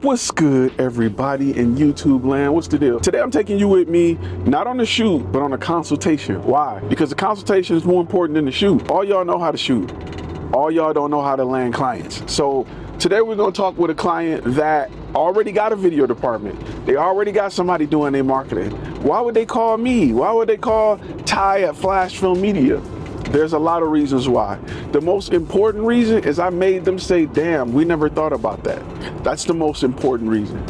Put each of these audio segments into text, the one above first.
What's good, everybody in YouTube land? What's the deal? Today I'm taking you with me, not on the shoot, but on a consultation. Why? Because the consultation is more important than the shoot. All y'all know how to shoot. All y'all don't know how to land clients. So today we're gonna talk with a client that already got a video department. They already got somebody doing their marketing. Why would they call me? Why would they call Ty at Flash Film Media? There's a lot of reasons why. The most important reason is I made them say, damn, we never thought about that. That's the most important reason.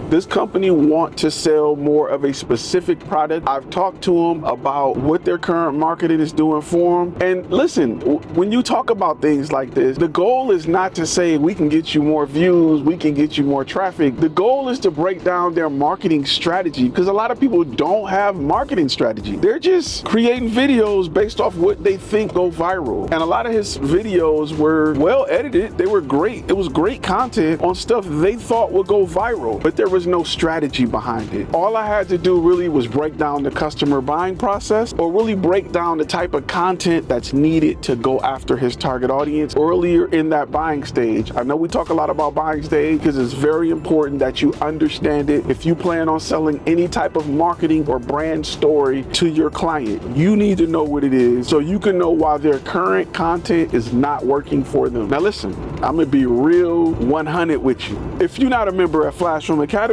This company wants to sell more of a specific product. I've talked to them about what their current marketing is doing for them. And listen, when you talk about things like this, the goal is not to say we can get you more views, we can get you more traffic. The goal is to break down their marketing strategy, because a lot of people don't have marketing strategy. They're just creating videos based off what they think go viral. And a lot of his videos were well edited. They were great. It was great content on stuff they thought would go viral, but there was no strategy behind it. All I had to do really was break down the customer buying process, or really break down the type of content that's needed to go after his target audience earlier in that buying stage. I know we talk a lot about buying stage because it's very important that you understand it. If you plan on selling any type of marketing or brand story to your client, you need to know what it is so you can know why their current content is not working for them. Now listen, I'm gonna be real 100 with you. If you're not a member at Flash Film Academy,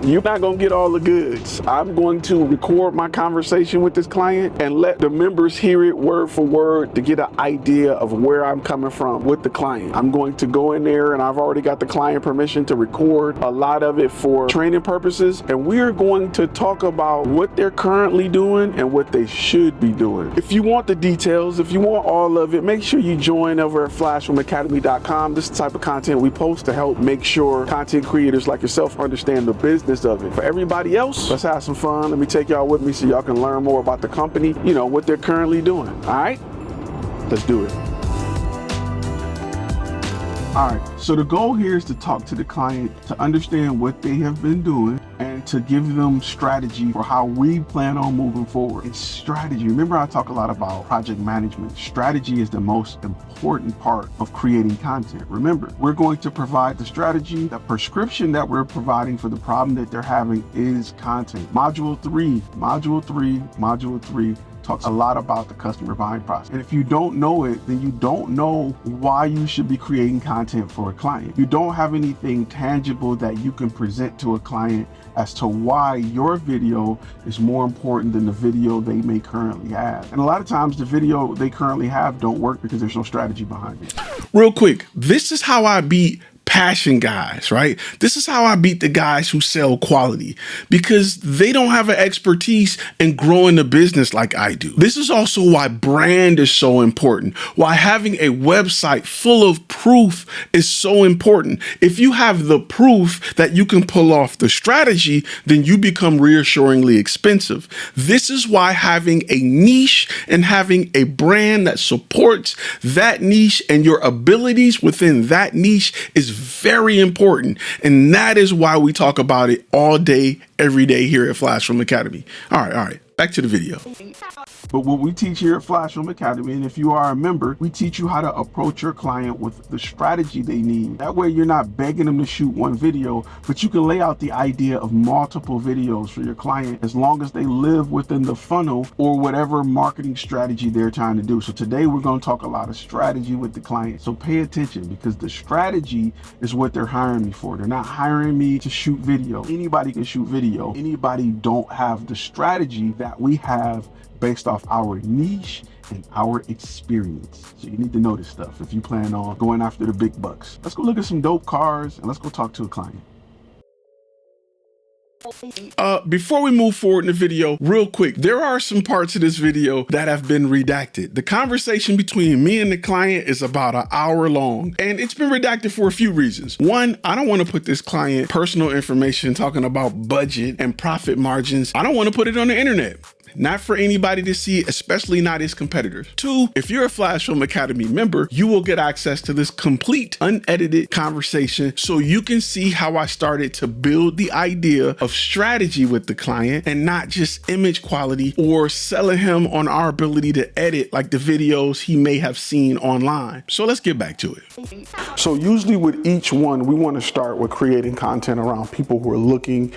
you're not gonna get all the goods. I'm going to record my conversation with this client and let the members hear it word for word to get an idea of where I'm coming from with the client. I'm going to go in there, and I've already got the client permission to record a lot of it for training purposes, and we're going to talk about what they're currently doing and what they should be doing. If you want the details, if you want all of it, make sure you join over at flashfilmacademy.com. This is the type of content we post to help make sure content creators like yourself understand the business of it. For everybody else, let's have some fun. Let me take y'all with me so y'all can learn more about the company, you know, what they're currently doing. All right, let's do it. All right, so the goal here is to talk to the client, to understand what they have been doing, and to give them strategy for how we plan on moving forward. It's strategy. Remember, I talk a lot about project management. Strategy is the most important part of creating content. Remember, we're going to provide the strategy. The prescription that we're providing for the problem that they're having is content. Module 3 talks a lot about the customer buying process. And if you don't know it, then you don't know why you should be creating content for a client. You don't have anything tangible that you can present to a client as to why your video is more important than the video they may currently have. And a lot of times the video they currently have don't work because there's no strategy behind it. Real quick, this is how I beat passion guys, right? This is how I beat the guys who sell quality, because they don't have an expertise in growing the business like I do. This is also why brand is so important, why having a website full of proof is so important. If you have the proof that you can pull off the strategy, then you become reassuringly expensive. This is why having a niche and having a brand that supports that niche and your abilities within that niche is very important. And that is why we talk about it all day, every day here at Flash Film Academy. All right. Back to the video. But what we teach here at Flash Film Academy, and if you are a member, we teach you how to approach your client with the strategy they need. That way you're not begging them to shoot one video, but you can lay out the idea of multiple videos for your client as long as they live within the funnel or whatever marketing strategy they're trying to do. So today we're going to talk a lot of strategy with the client. So pay attention, because the strategy is what they're hiring me for. They're not hiring me to shoot video. Anybody can shoot video. Anybody don't have the strategy that we have based off our niche and our experience. So you need to know this stuff if you plan on going after the big bucks. Let's go look at some dope cars and let's go talk to a client. Before we move forward in the video, real quick, there are some parts of this video that have been redacted. The conversation between me and the client is about an hour long, and it's been redacted for a few reasons. One, I don't want to put this client personal information talking about budget and profit margins. I don't want to put it on the internet. not for anybody to see, especially not his competitors. 2, if you're a Flash Film Academy member, you will get access to this complete unedited conversation so you can see how I started to build the idea of strategy with the client and not just image quality or selling him on our ability to edit like the videos he may have seen online. So let's get back to it. So usually with each one, we want to start with creating content around people who are looking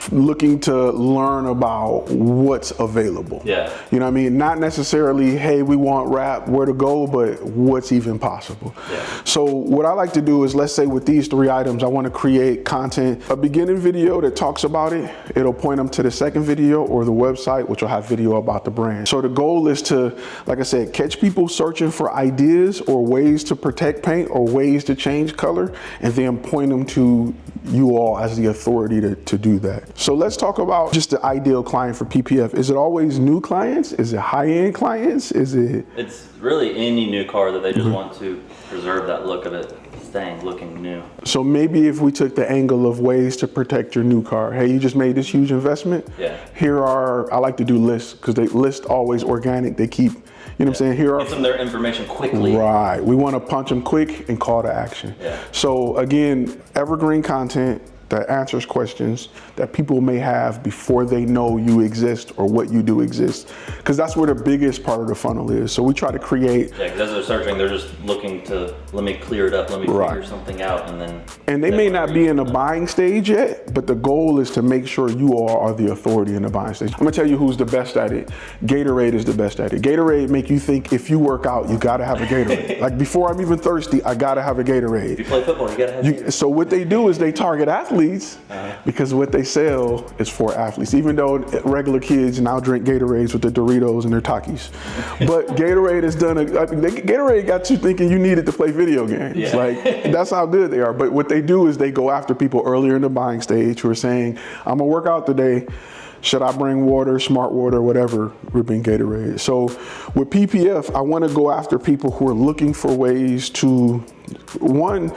to learn about what's available. Yeah. You know what I mean? Not necessarily, hey, we want rap, where to go, but what's even possible. Yeah. So what I like to do is, let's say with these 3 items, I want to create content, a beginning video that talks about it. It'll point them to the second video or the website, which will have video about the brand. So the goal is to, like I said, catch people searching for ideas or ways to protect paint or ways to change color, and then point them to you all as the authority to do that. So let's talk about just the ideal client for PPF. Is it always new clients? Is it high-end clients? Is it? It's really any new car that they just want to preserve that look of it looking new. So maybe if we took the angle of ways to protect your new car, hey, you just made this huge investment. Yeah. Here are, I like to do lists because they list always organic. They keep, you know what I'm saying? Here are. Get them their information quickly. Right. We want to punch them quick and call to action. Yeah. So again, evergreen content that answers questions that people may have before they know you exist or what you do exist. Because that's where the biggest part of the funnel is. So we try to create. Yeah, because as they're searching, they're just looking to, let me clear it up, let me figure something out, and then. And they may not be in the buying stage yet, but the goal is to make sure you all are the authority in the buying stage. I'm gonna tell you who's the best at it. Gatorade is the best at it. Gatorade make you think if you work out, you gotta have a Gatorade. Like before I'm even thirsty, I gotta have a Gatorade. If you play football, you gotta have So what they do is they target athletes because what they sell is for athletes, even though regular kids now drink Gatorades with their Doritos and their Takis. But Gatorade has done Gatorade got you thinking you needed to play video games. Yeah. Like that's how good they are. But what they do is they go after people earlier in the buying stage who are saying, I'm gonna work out today. Should I bring water, smart water, whatever? We're being Gatorade. So with PPF, I want to go after people who are looking for ways to, one,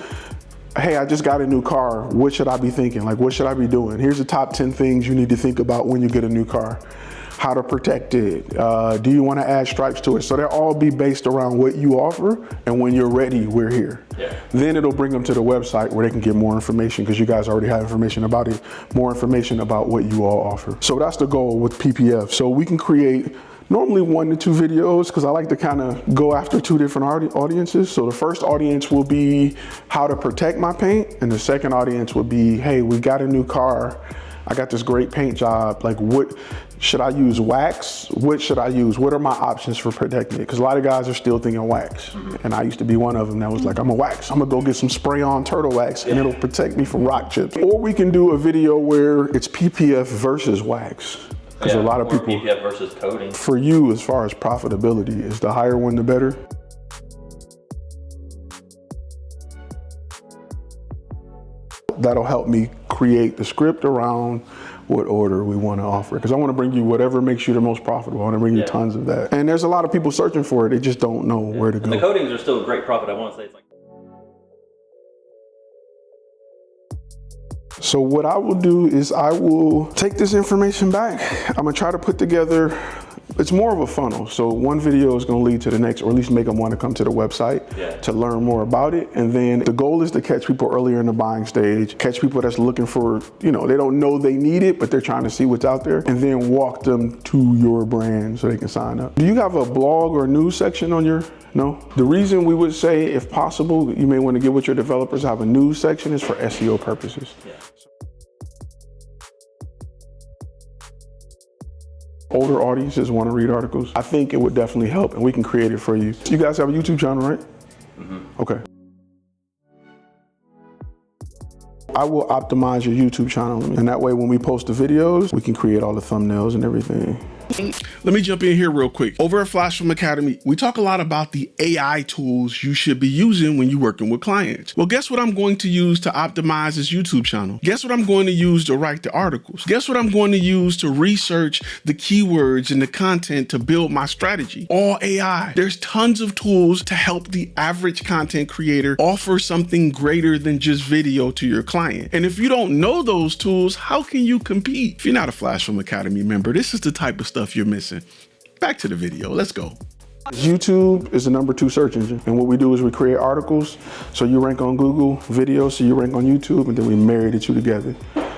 hey, I just got a new car. What should I be thinking? Like, what should I be doing? Here's the top 10 things you need to think about when you get a new car. How to protect it. Do you want to add stripes to it? So they'll all be based around what you offer, and when you're ready, we're here. Yeah. Then it'll bring them to the website where they can get more information because you guys already have information about it, more information about what you all offer. So that's the goal with PPF. So we can create normally 1 to 2 videos because I like to kind of go after 2 different audiences. So the first audience will be how to protect my paint, and the second audience will be, hey, we got a new car. I got this great paint job. Like, what should I use? Wax? What should I use? What are my options for protecting it? Because a lot of guys are still thinking wax. And I used to be one of them that was like, I'm a wax. I'm gonna go get some spray on turtle wax and it'll protect me from rock chips. Or we can do a video where it's PPF versus wax. Because a lot of people, PPF versus coating. For you, as far as profitability, is the higher one the better? That'll help me create the script around what order we want to offer. Because I want to bring you whatever makes you the most profitable. I want to bring you tons of that. And there's a lot of people searching for it. They just don't know where to go. And the coatings are still a great profit. I want to say it's like. So what I will do is I will take this information back. I'm gonna try to put together, it's more of a funnel. So one video is gonna lead to the next, or at least make them want to come to the website to learn more about it. And then the goal is to catch people earlier in the buying stage, catch people that's looking for, you know, they don't know they need it, but they're trying to see what's out there, and then walk them to your brand so they can sign up. Do you have a blog or news section on your? No? The reason we would say, if possible, you may want to get with your developers, have a news section is for SEO purposes. Yeah. Older audiences want to read articles. I think it would definitely help, and we can create it for you. You guys have a YouTube channel, right? Mm-hmm. Okay. I will optimize your YouTube channel, and that way when we post the videos, we can create all the thumbnails and everything. Let me jump in here real quick. Over at Flash Film Academy, we talk a lot about the AI tools you should be using when you're working with clients. Well, guess what I'm going to use to optimize this YouTube channel? Guess what I'm going to use to write the articles? Guess what I'm going to use to research the keywords and the content to build my strategy? All AI. There's tons of tools to help the average content creator offer something greater than just video to your client. And if you don't know those tools, how can you compete? If you're not a Flash Film Academy member, this is the type of stuff you're missing. back to the video. Let's go. YouTube is the #2 search engine. And what we do is we create articles. So you rank on Google, videos, so you rank on YouTube, and then we marry the two together.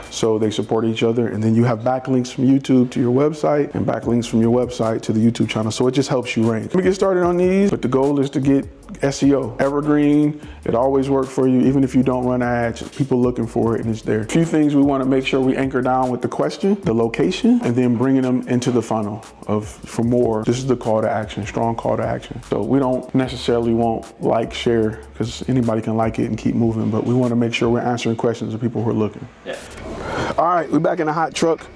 So they support each other, and then you have backlinks from YouTube to your website and backlinks from your website to the YouTube channel. So it just helps you rank. Let me get started on these, but the goal is to get SEO. Evergreen, it always works for you, even if you don't run ads, people looking for it and it's there. A few things we want to make sure we anchor down with the question, the location, and then bringing them into the funnel for more. This is the call to action, strong call to action. So we don't necessarily want like, share, because anybody can like it and keep moving, but we want to make sure we're answering questions of people who are looking. Yeah. All right, we're back in the hot truck.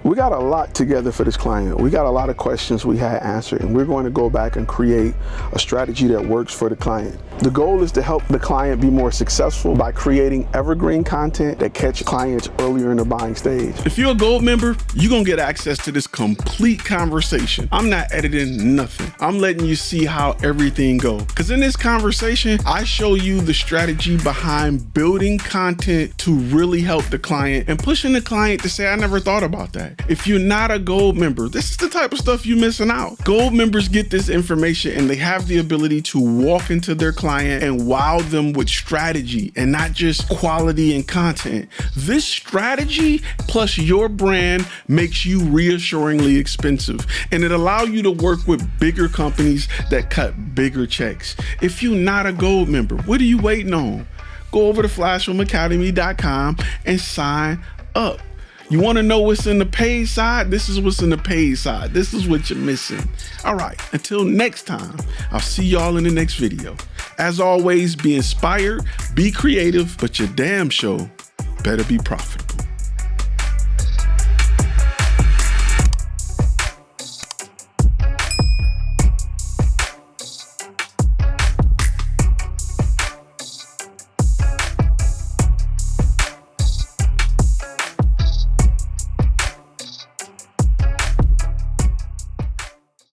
We got a lot together for this client. We got a lot of questions we had answered, and we're going to go back and create a strategy that works for the client. The goal is to help the client be more successful by creating evergreen content that catch clients earlier in the buying stage. If you're a gold member, you're gonna get access to this complete conversation. I'm not editing nothing. I'm letting you see how everything goes. Because in this conversation, I show you the strategy behind building content to really help the client and pushing the client to say, I never thought about that. If you're not a gold member, this is the type of stuff you're missing out. Gold members get this information and they have the ability to walk into their client and wow them with strategy and not just quality and content. This strategy plus your brand makes you reassuringly expensive, and it allows you to work with bigger companies that cut bigger checks. If you're not a gold member, what are you waiting on? Go over to flashfilmacademy.com and sign up. You want to know what's in the paid side? This is what's in the paid side. This is what you're missing. All right, until next time, I'll see y'all in the next video. As always, be inspired, be creative, but your damn show better be profitable.